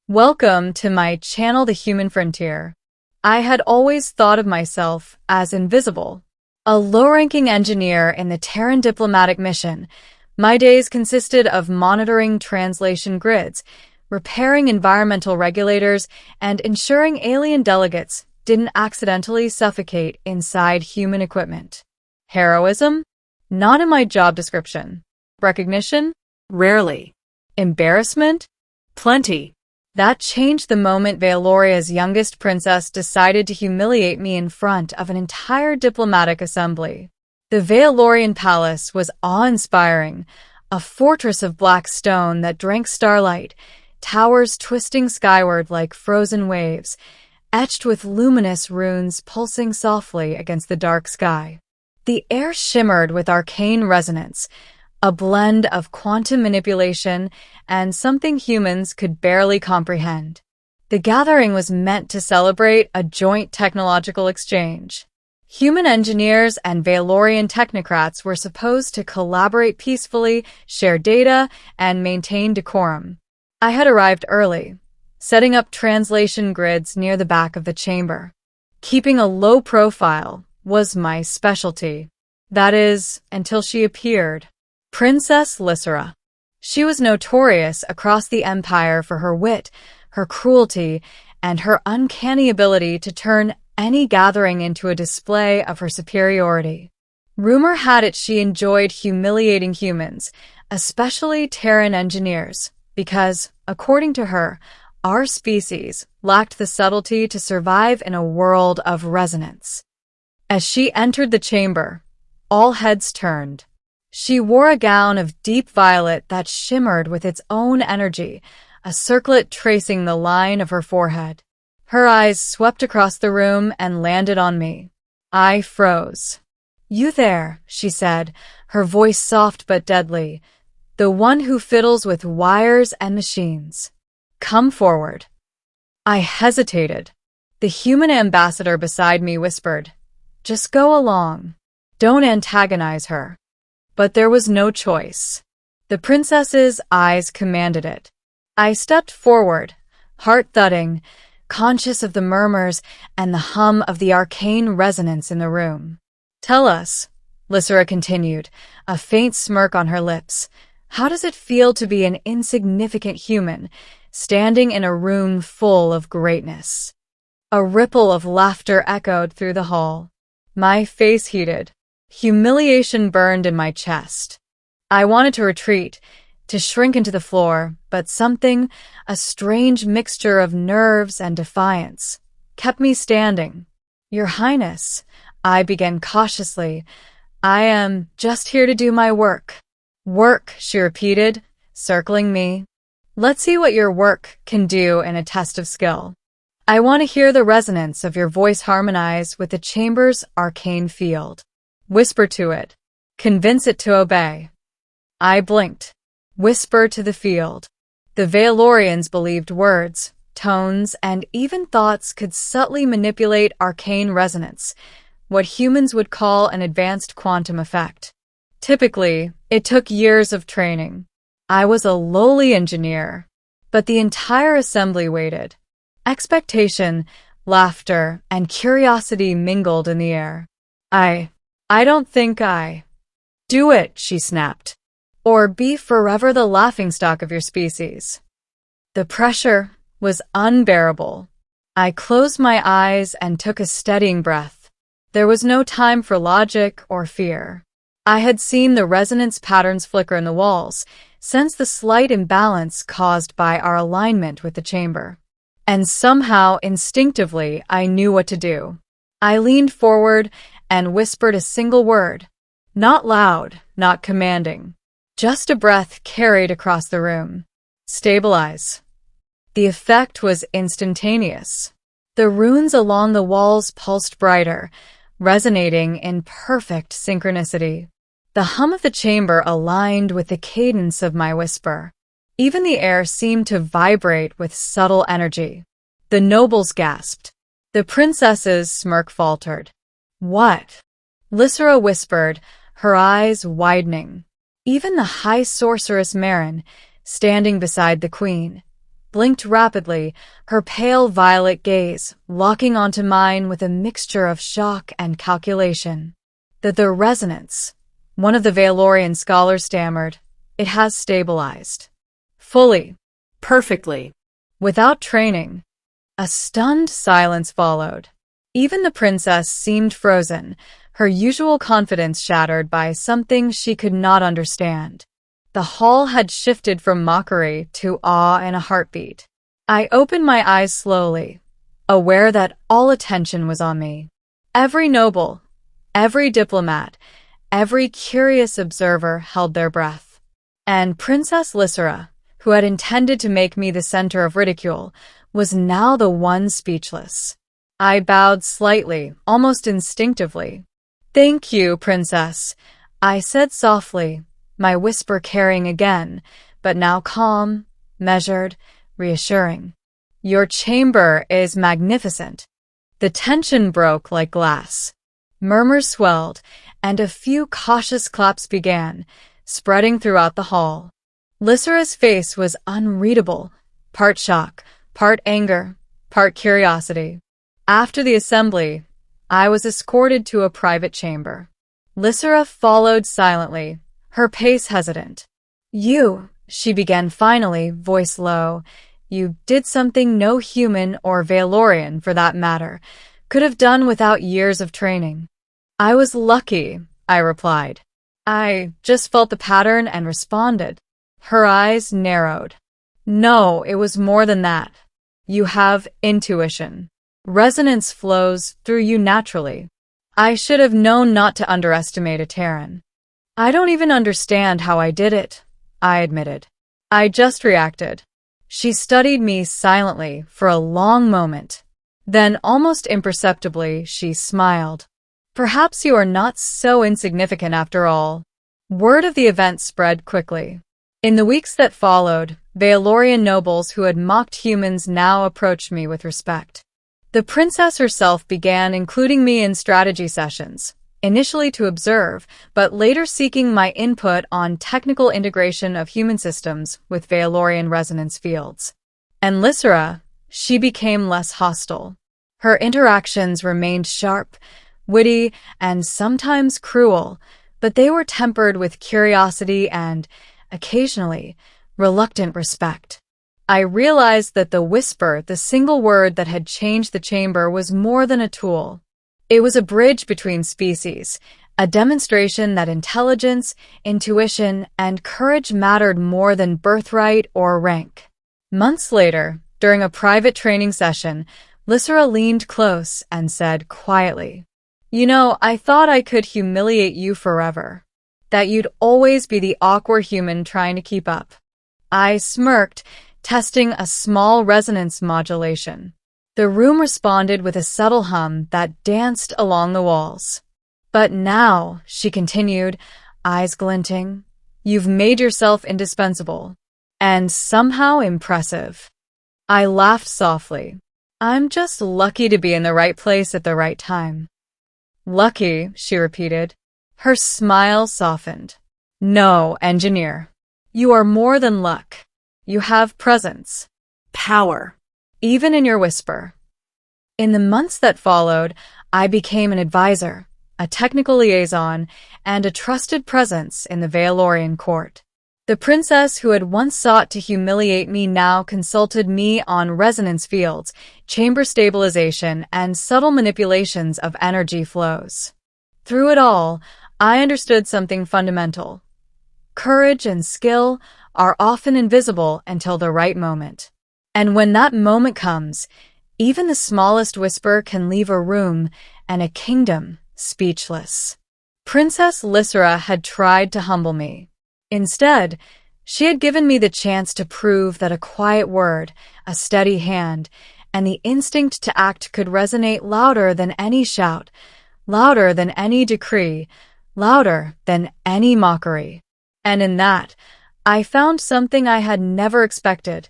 Welcome to my channel, The Human Frontier. I had always thought of myself as invisible. A low-ranking engineer in the Terran diplomatic mission, my days consisted of monitoring translation grids, repairing environmental regulators, and ensuring alien delegates didn't accidentally suffocate inside human equipment. Heroism? Not in my job description. Recognition? Rarely. Embarrassment? Plenty. That changed the moment Valoria's youngest princess decided to humiliate me in front of an entire diplomatic assembly. The Valorian palace was awe-inspiring, a fortress of black stone that drank starlight, towers twisting skyward like frozen waves, etched with luminous runes pulsing softly against the dark sky. The air shimmered with arcane resonance, a blend of quantum manipulation and something humans could barely comprehend. The gathering was meant to celebrate a joint technological exchange. Human engineers and Valorian technocrats were supposed to collaborate peacefully, share data, and maintain decorum. I had arrived early, setting up translation grids near the back of the chamber. Keeping a low profile was my specialty. That is, until she appeared. Princess Lysera. She was notorious across the Empire for her wit, her cruelty, and her uncanny ability to turn any gathering into a display of her superiority. Rumor had it she enjoyed humiliating humans, especially Terran engineers, because, according to her, our species lacked the subtlety to survive in a world of resonance. As she entered the chamber, all heads turned. She wore a gown of deep violet that shimmered with its own energy, a circlet tracing the line of her forehead. Her eyes swept across the room and landed on me. I froze. "You there," she said, her voice soft but deadly, "the one who fiddles with wires and machines. Come forward." I hesitated. The human ambassador beside me whispered, "Just go along. Don't antagonize her." But there was no choice. The princess's eyes commanded it. I stepped forward, heart thudding, conscious of the murmurs and the hum of the arcane resonance in the room. "Tell us," Lysera continued, a faint smirk on her lips, "how does it feel to be an insignificant human, standing in a room full of greatness?" A ripple of laughter echoed through the hall. My face heated. Humiliation burned in my chest. I wanted to retreat, to shrink into the floor, but something, a strange mixture of nerves and defiance, kept me standing. "Your Highness," I began cautiously, "I am just here to do my work." "Work," she repeated, circling me. "Let's see what your work can do in a test of skill. I want to hear the resonance of your voice harmonize with the chamber's arcane field. Whisper to it. Convince it to obey." I blinked. Whisper to the field. The Valorians believed words, tones, and even thoughts could subtly manipulate arcane resonance, what humans would call an advanced quantum effect. Typically, it took years of training. I was a lowly engineer, but the entire assembly waited. Expectation, laughter, and curiosity mingled in the air. I don't think Do it," she snapped, "or be forever the laughingstock of your species." The pressure was unbearable. I closed my eyes and took a steadying breath. There was no time for logic or fear. I had seen the resonance patterns flicker in the walls, sensed the slight imbalance caused by our alignment with the chamber. And somehow, instinctively, I knew what to do. I leaned forward and whispered a single word. Not loud, not commanding. Just a breath carried across the room. "Stabilize." The effect was instantaneous. The runes along the walls pulsed brighter, resonating in perfect synchronicity. The hum of the chamber aligned with the cadence of my whisper. Even the air seemed to vibrate with subtle energy. The nobles gasped. The princess's smirk faltered. "What?" Lysera whispered, her eyes widening. Even the high sorceress Marin, standing beside the queen, blinked rapidly, her pale violet gaze locking onto mine with a mixture of shock and calculation. The resonance, one of the Valorian scholars stammered, it has stabilized. Fully. Perfectly. Without training. A stunned silence followed. Even the princess seemed frozen, her usual confidence shattered by something she could not understand. The hall had shifted from mockery to awe in a heartbeat. I opened my eyes slowly, aware that all attention was on me. Every noble, every diplomat, every curious observer held their breath. And Princess Lysera, who had intended to make me the center of ridicule, was now the one speechless. I bowed slightly, almost instinctively. "Thank you, Princess," I said softly, my whisper carrying again, but now calm, measured, reassuring. "Your chamber is magnificent." The tension broke like glass. Murmurs swelled, and a few cautious claps began, spreading throughout the hall. Lysera's face was unreadable, part shock, part anger, part curiosity. After the assembly, I was escorted to a private chamber. Lysera followed silently, her pace hesitant. "You," she began finally, voice low, "you did something no human or Valorian, for that matter, could have done without years of training." "I was lucky," I replied. "I just felt the pattern and responded." Her eyes narrowed. "No, it was more than that. You have intuition. Resonance flows through you naturally. I should have known not to underestimate a Terran." "I don't even understand how I did it," I admitted. "I just reacted." She studied me silently for a long moment. Then, almost imperceptibly, she smiled. "Perhaps you are not so insignificant after all." Word of the event spread quickly. In the weeks that followed, Valorian nobles who had mocked humans now approached me with respect. The princess herself began including me in strategy sessions, initially to observe, but later seeking my input on technical integration of human systems with Valorian resonance fields. And Lysera, she became less hostile. Her interactions remained sharp, witty, and sometimes cruel, but they were tempered with curiosity and, occasionally, reluctant respect. I realized that the whisper, the single word that had changed the chamber, was more than a tool. It was a bridge between species, a demonstration that intelligence, intuition, and courage mattered more than birthright or rank. Months later, during a private training session, Lysera leaned close and said quietly, "You know, I thought I could humiliate you forever. That you'd always be the awkward human trying to keep up." I smirked, testing a small resonance modulation. The room responded with a subtle hum that danced along the walls. "But now," she continued, eyes glinting, "you've made yourself indispensable. And somehow impressive." I laughed softly. "I'm just lucky to be in the right place at the right time." "Lucky," she repeated. Her smile softened. "No, engineer. You are more than luck. You have presence. Power. Even in your whisper." In the months that followed, I became an advisor, a technical liaison, and a trusted presence in the Valorian court. The princess who had once sought to humiliate me now consulted me on resonance fields, chamber stabilization, and subtle manipulations of energy flows. Through it all, I understood something fundamental. Courage and skill are often invisible until the right moment. And when that moment comes, even the smallest whisper can leave a room and a kingdom speechless. Princess Lysera had tried to humble me. Instead, she had given me the chance to prove that a quiet word, a steady hand, and the instinct to act could resonate louder than any shout, louder than any decree, louder than any mockery. And in that, I found something I had never expected: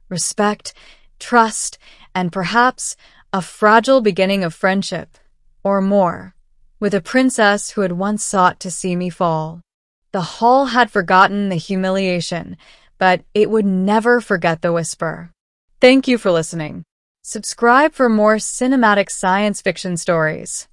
respect, trust, and perhaps a fragile beginning of friendship, or more, with a princess who had once sought to see me fall. The hall had forgotten the humiliation, but it would never forget the whisper. Thank you for listening. Subscribe for more cinematic science fiction stories.